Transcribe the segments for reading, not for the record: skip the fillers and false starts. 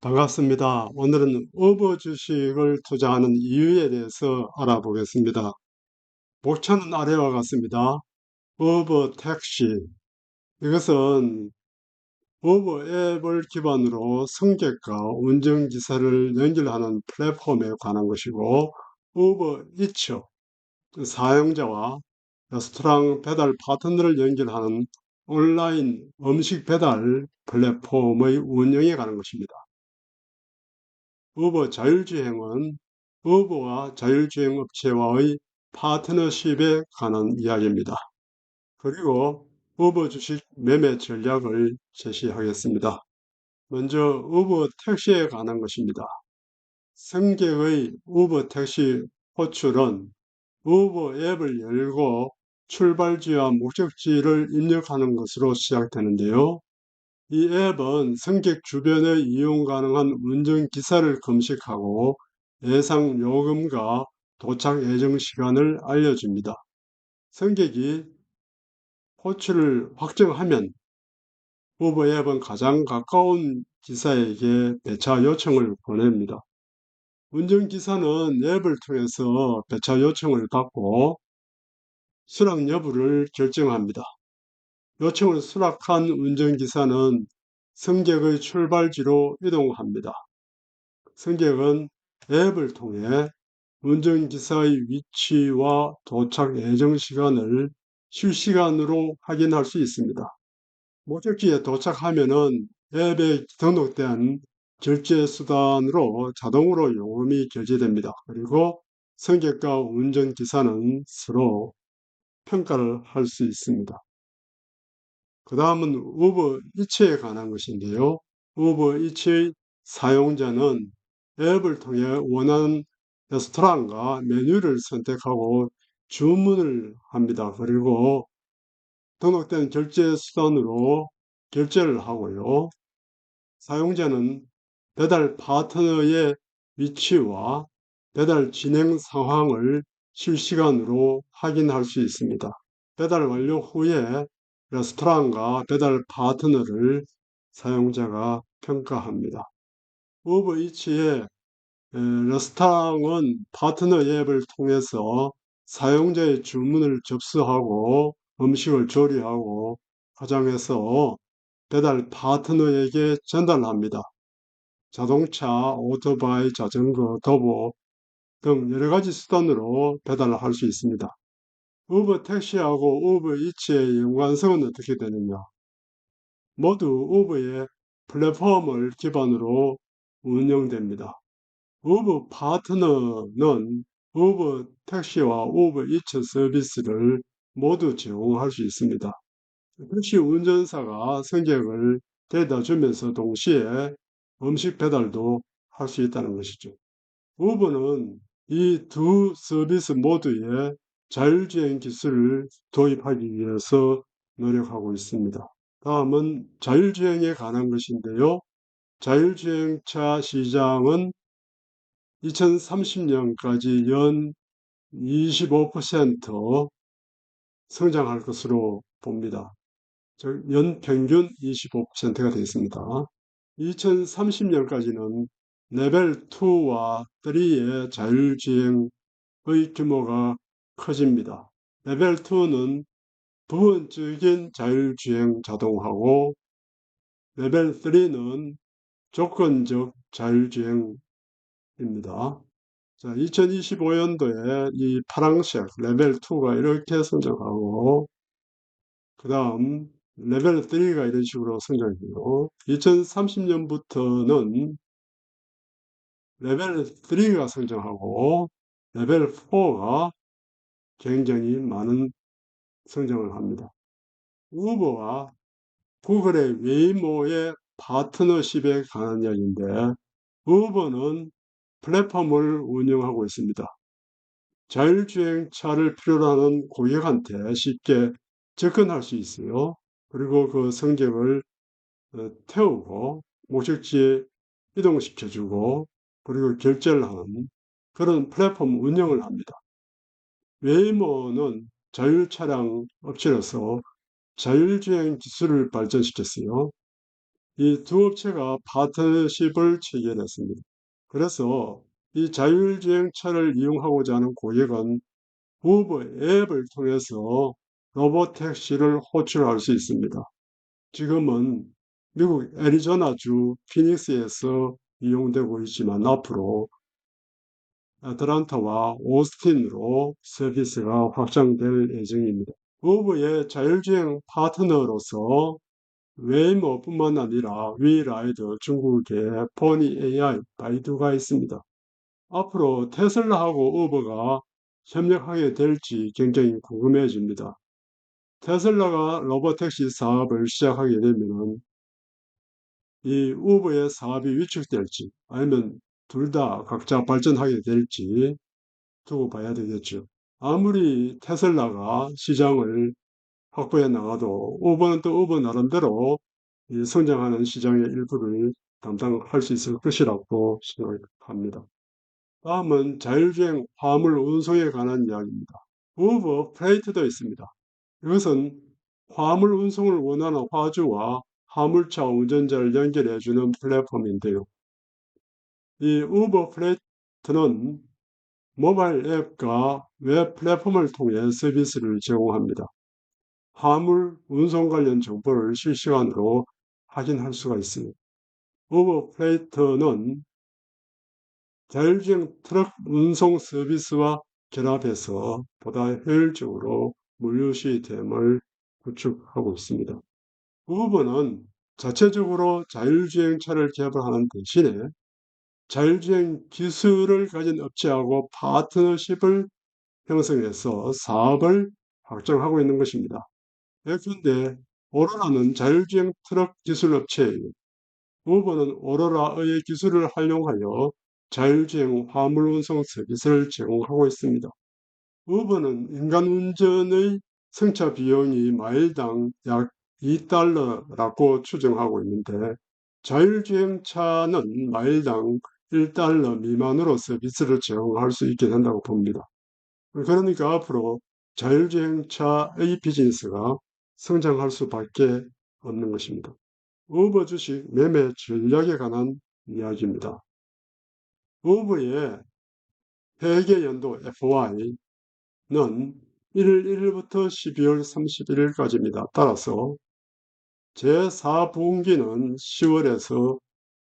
반갑습니다. 오늘은 우버 주식을 투자하는 이유에 대해서 알아보겠습니다. 목차는 아래와 같습니다. 우버 택시. 이것은 우버 앱을 기반으로 승객과 운전기사를 연결하는 플랫폼에 관한 것이고, 우버 이츠, 사용자와 레스토랑 배달 파트너를 연결하는 온라인 음식 배달 플랫폼의 운영에 관한 것입니다. 우버 자율주행은 우버와 자율주행 업체와의 파트너십에 관한 이야기입니다. 그리고 우버 주식 매매 전략을 제시하겠습니다. 먼저 우버 택시에 관한 것입니다. 승객의 우버 택시 호출은 우버 앱을 열고 출발지와 목적지를 입력하는 것으로 시작되는데요. 이 앱은 승객 주변에 이용 가능한 운전기사를 검색하고 예상 요금과 도착 예정 시간을 알려줍니다. 승객이 호출을 확정하면 우버 앱은 가장 가까운 기사에게 배차 요청을 보냅니다. 운전기사는 앱을 통해서 배차 요청을 받고 수락 여부를 결정합니다. 요청을 수락한 운전기사는 승객의 출발지로 이동합니다. 승객은 앱을 통해 운전기사의 위치와 도착 예정 시간을 실시간으로 확인할 수 있습니다. 목적지에 도착하면은 앱에 등록된 결제 수단으로 자동으로 요금이 결제됩니다. 그리고 승객과 운전기사는 서로 평가를 할 수 있습니다. 그 다음은 우버 이츠에 관한 것인데요. 우버 이츠의 사용자는 앱을 통해 원하는 레스토랑과 메뉴를 선택하고 주문을 합니다. 그리고 등록된 결제 수단으로 결제를 하고요. 사용자는 배달 파트너의 위치와 배달 진행 상황을 실시간으로 확인할 수 있습니다. 배달 완료 후에 레스토랑과 배달 파트너를 사용자가 평가합니다. 우버이츠의 레스토랑은 파트너 앱을 통해서 사용자의 주문을 접수하고 음식을 조리하고 포장해서 배달 파트너에게 전달합니다. 자동차, 오토바이, 자전거, 도보 등 여러 가지 수단으로 배달을 할 수 있습니다. 우버 택시하고 우버 이츠의 연관성은 어떻게 되느냐? 모두 우버의 플랫폼을 기반으로 운영됩니다. 우버 파트너는 우버 택시와 우버 이츠 서비스를 모두 제공할 수 있습니다. 택시 운전사가 승객을 데려다 주면서 동시에 음식 배달도 할 수 있다는 것이죠. 우버는 이 두 서비스 모두에 자율주행 기술을 도입하기 위해서 노력하고 있습니다. 다음은 자율주행에 관한 것인데요. 자율주행차 시장은 2030년까지 연 25% 성장할 것으로 봅니다. 즉, 연 평균 25%가 되겠습니다. 2030년까지는 레벨 2와 3의 자율주행의 규모가 커집니다. 레벨 2는 부분적인 자율주행 자동화고, 레벨 3는 조건적 자율주행입니다. 자, 2025년도에 이 파랑색 레벨 2가 이렇게 성장하고, 그 다음 레벨 3가 이런 식으로 성장해요. 2030년부터는 레벨 3가 성장하고 레벨 4가 굉장히 많은 성장을 합니다. 우버와 구글의 웨이모의 파트너십에 관한 이야기인데, 우버는 플랫폼을 운영하고 있습니다. 자율주행차를 필요로 하는 고객한테 쉽게 접근할 수 있어요. 그리고 그 승객을 태우고 목적지에 이동시켜주고 그리고 결제를 하는 그런 플랫폼 운영을 합니다. 웨이모는 자율차량 업체로서 자율주행 기술을 발전시켰어요. 이 두 업체가 파트너십을 체결했습니다. 그래서 이 자율주행차를 이용하고자 하는 고객은 우버 앱을 통해서 로보택시를 호출할 수 있습니다. 지금은 미국 애리조나주 피닉스에서 이용되고 있지만 앞으로 애틀란타와 오스틴으로 서비스가 확장될 예정입니다. 우버의 자율주행 파트너로서 웨이모뿐만 아니라 위라이더, 중국의 포니 AI, 바이두가 있습니다. 앞으로 테슬라하고 우버가 협력하게 될지 굉장히 궁금해집니다. 테슬라가 로보택시 사업을 시작하게 되면 이 우버의 사업이 위축될지 아니면 둘 다 각자 발전하게 될지 두고 봐야 되겠죠. 아무리 테슬라가 시장을 확보해 나가도 우버는 또 우버 나름대로 이 성장하는 시장의 일부를 담당할 수 있을 것이라고 생각합니다. 다음은 자율주행 화물 운송에 관한 이야기입니다. 우버 프레이트도 있습니다. 이것은 화물 운송을 원하는 화주와 화물차 운전자를 연결해주는 플랫폼인데요. 이 우버 프레이트는 모바일 앱과 웹 플랫폼을 통해 서비스를 제공합니다. 화물 운송 관련 정보를 실시간으로 확인할 수가 있습니다. 우버 프레이트는 자율주행 트럭 운송 서비스와 결합해서 보다 효율적으로 물류 시스템을 구축하고 있습니다. 우버는 자체적으로 자율주행차를 개발하는 대신에 자율주행 기술을 가진 업체하고 파트너십을 형성해서 사업을 확장하고 있는 것입니다. 예컨대 오로라는 자율주행 트럭 기술 업체예요. 우버는 오로라의 기술을 활용하여 자율주행 화물 운송 서비스를 제공하고 있습니다. 우버는 인간 운전의 승차 비용이 마일당 약 $2라고 추정하고 있는데 자율주행차는 마일당 $1 미만으로 서비스를 제공할 수 있게 된다고 봅니다. 그러니까 앞으로 자율주행차의 비즈니스가 성장할 수밖에 없는 것입니다. 우버 주식 매매 전략에 관한 이야기입니다. 우버의 회계연도 FY는 1월 1일부터 12월 31일까지입니다. 따라서 제4분기는 10월에서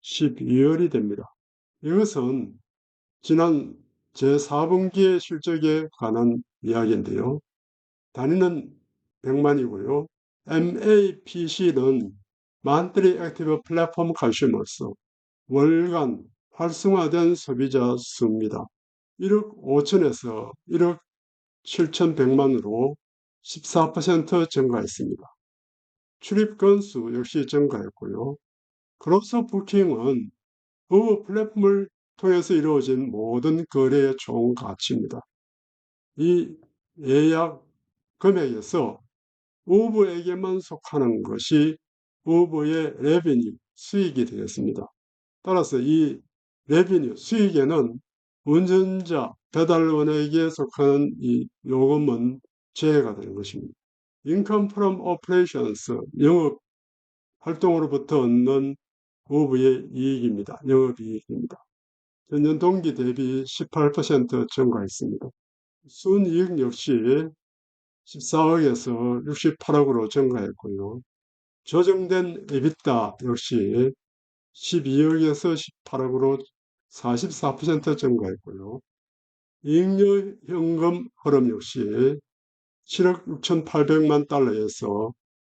12월이 됩니다. 이것은 지난 제4분기의 실적에 관한 이야기인데요. 단위는 100만이고요. MAPC는 Monthly Active Platform Consumers, 월간 활성화된 소비자 수입니다. 1억 5천에서 1억 7,100만으로 14% 증가했습니다. 출입 건수 역시 증가했고요. 크로스 부킹은 그 플랫폼을 통해서 이루어진 모든 거래의 총 가치입니다. 이 예약 금액에서 우버에게만 속하는 것이 우버의 레비뉴, 수익이 되겠습니다. 따라서 이 레비뉴, 수익에는 운전자, 배달원에게 속하는 이 요금은 제외가 되는 것입니다. Income from operations, 영업 활동으로부터 얻는 우버의 이익입니다. 영업이익입니다. 전년 동기 대비 18% 증가했습니다. 순이익 역시 14억에서 68억으로 증가했고요. 조정된 EBITDA 역시 12억에서 18억으로 44% 증가했고요. 잉여현금 흐름 역시 7억 6,800만 달러에서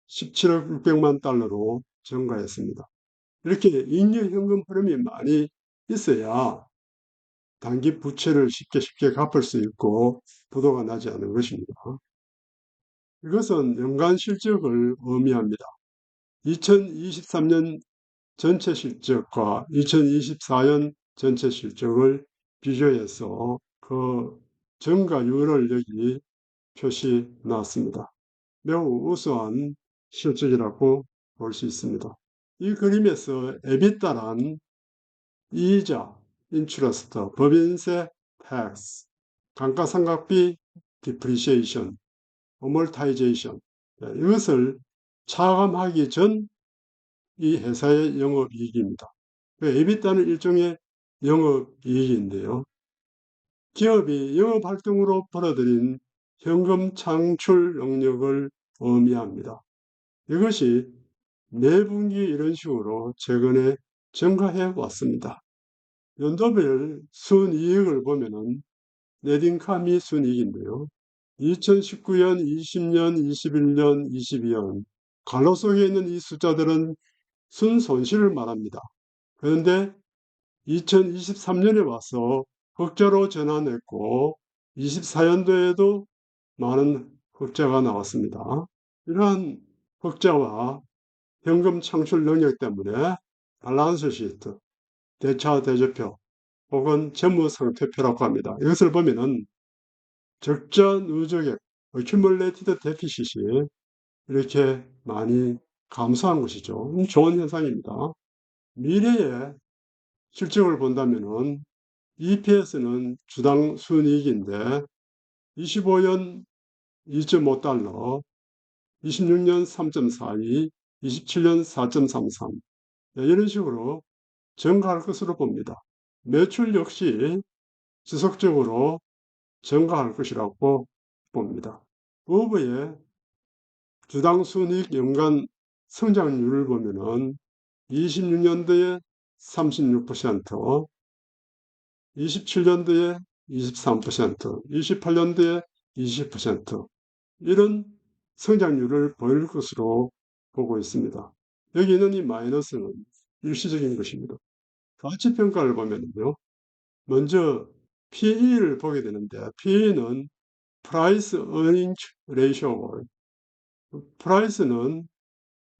17억 600만 달러로 증가했습니다. 이렇게 잉여현금 흐름이 많이 있어야 단기 부채를 쉽게 갚을 수 있고 부도가 나지 않는 것입니다. 이것은 연간 실적을 의미합니다. 2023년 전체 실적과 2024년 전체 실적을 비교해서 그 증가율을 여기 표시 나왔습니다. 매우 우수한 실적이라고 볼 수 있습니다. 이 그림에서 에비타란 이자, 인트러스트, 법인세, 텍스, 감가상각비, 디프리시에이션, 어몰타이제이션 이것을 차감하기 전 이 회사의 영업이익입니다. EBITDA는 일종의 영업이익인데요. 기업이 영업활동으로 벌어들인 현금 창출 능력을 의미합니다. 이것이 매분기 이런 식으로 최근에 증가해 왔습니다. 연도별 순이익을 보면은 넷인컴이 순이익인데요. 2019년, 20년, 21년, 22년 갈로 속에 있는 이 숫자들은 순손실을 말합니다. 그런데 2023년에 와서 흑자로 전환했고 24년도에도 많은 흑자가 나왔습니다. 이러한 흑자와 현금 창출 능력 때문에 밸런스 시트, 대차 대조표 혹은 재무상태표라고 합니다. 이것을 보면은 적자 누적액, accumulated deficit이 이렇게 많이 감소한 것이죠. 좋은 현상입니다. 미래의 실적을 본다면은 EPS는 주당 순이익인데 25년 2.5달러, 26년 3.42, 27년 4.33 이런 식으로 증가할 것으로 봅니다. 매출 역시 지속적으로 증가할 것이라고 봅니다. 부업의 주당 순이익 연간 성장률을 보면은 26년도에 36%, 27년도에 23%, 28년도에 20% 이런 성장률을 보일 것으로 보고 있습니다. 여기 있는 이 마이너스는 일시적인 것입니다. 가치평가를 보면요. 먼저 PE를 보게 되는데 PE는 Price Earning Ratio, 프라이스는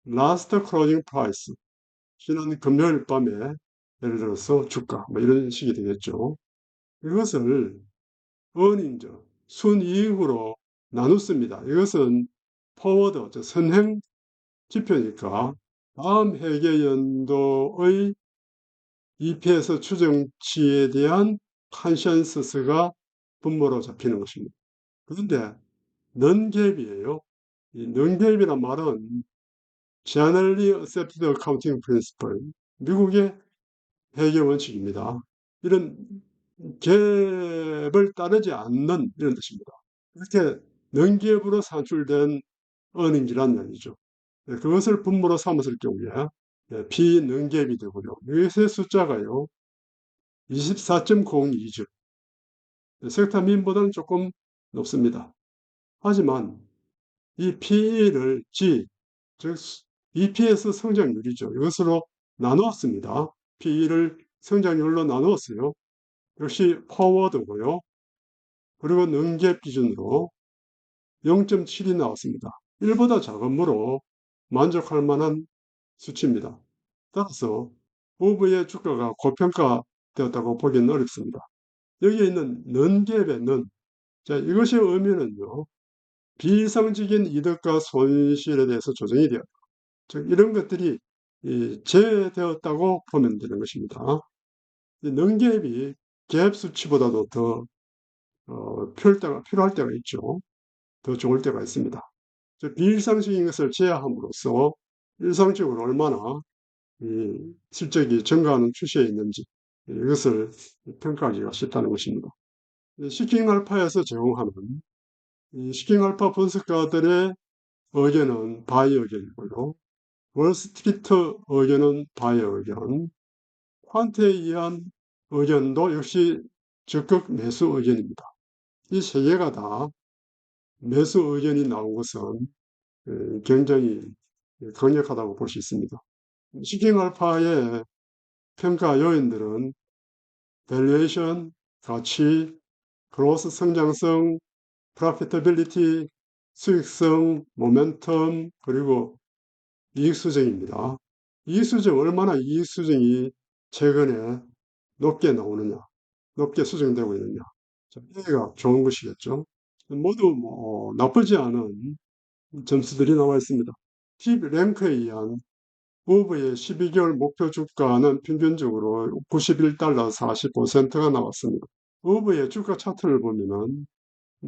Last Closing Price, 지난 금요일 밤에 예를 들어서 주가 뭐 이런 식이 되겠죠. 이것을 earnings, 순이익으로 나눴습니다. 이것은 포워드, 선행 지표니까 다음 회계연도의 EPS 추정치에 대한 컨센서스가 분모로 잡히는 것입니다. 그런데 non-GAAP이에요. 이 non-GAAP이란 말은 Generally Accepted Accounting Principle, 미국의 회계 원칙입니다. 이런 갭을 따르지 않는 이런 뜻입니다. 이렇게 non-GAAP으로 산출된 earnings이란 말이죠. 그것을 분모로 삼았을 경우에 비non-GAAP이 되고요. 이것의 숫자가요. 24.02죠. 섹터 민보다는 조금 높습니다. 하지만 이 PE를 G, 즉 EPS 성장률이죠. 이것으로 나누었습니다. PE를 성장률로 나누었어요. 역시 포워드고요. 그리고 non-GAAP 기준으로 0.7이 나왔습니다. 1보다 작으므로 만족할 만한 수치입니다. 따라서 부부의 주가가 고평가되었다고 보기는 어렵습니다. 여기에 있는 non-GAAP에는 자, 이것의 의미는요. 비이상적인 이득과 손실에 대해서 조정이 되었다. 즉 이런 것들이 제외되었다고 보면 되는 것입니다. non-GAAP이 GAAP 수치보다도 더 필요할 때가 있죠. 더 좋을 때가 있습니다. 비일상적인 것을 제외함으로써 일상적으로 얼마나 실적이 증가하는 추세에 있는지 이것을 평가하기가 쉽다는 것입니다. 시킹알파에서 제공하는 시킹알파 분석가들의 의견은 바이 의견이고요. 월스트리트 의견은 바이 의견, 퀀트에 의한 의견도 역시 적극 매수 의견입니다. 이 세 개가 다 매수 의견이 나온 것은 굉장히 강력하다고 볼 수 있습니다. 시킹알파의 평가 요인들은 밸류에이션, 가치, 그로스 성장성, 프로피터빌리티, 수익성, 모멘텀, 그리고 이익수정입니다. 이익수정, 얼마나 이익수정이 최근에 높게 나오느냐, 높게 수정되고 있느냐. 여기가 좋은 것이겠죠. 모두 나쁘지 않은 점수들이 나와 있습니다. 팁 랭크에 의한 부브의 12개월 목표 주가는 평균적으로 91달러 45센트가 나왔습니다. 부브의 주가 차트를 보면은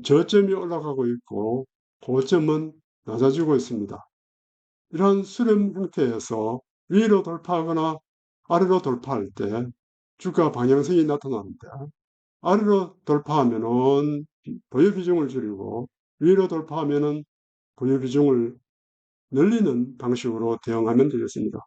저점이 올라가고 있고 고점은 낮아지고 있습니다. 이러한 수렴 형태에서 위로 돌파하거나 아래로 돌파할 때 주가 방향성이 나타나는데, 아래로 돌파하면은 보유 비중을 줄이고 위로 돌파하면은 보유 비중을 늘리는 방식으로 대응하면 되겠습니다.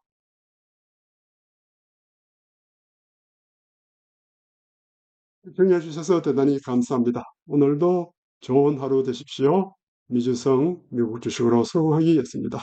시청해 주셔서 대단히 감사합니다. 오늘도 좋은 하루 되십시오. 미주성 미국 주식으로 성공하기였습니다.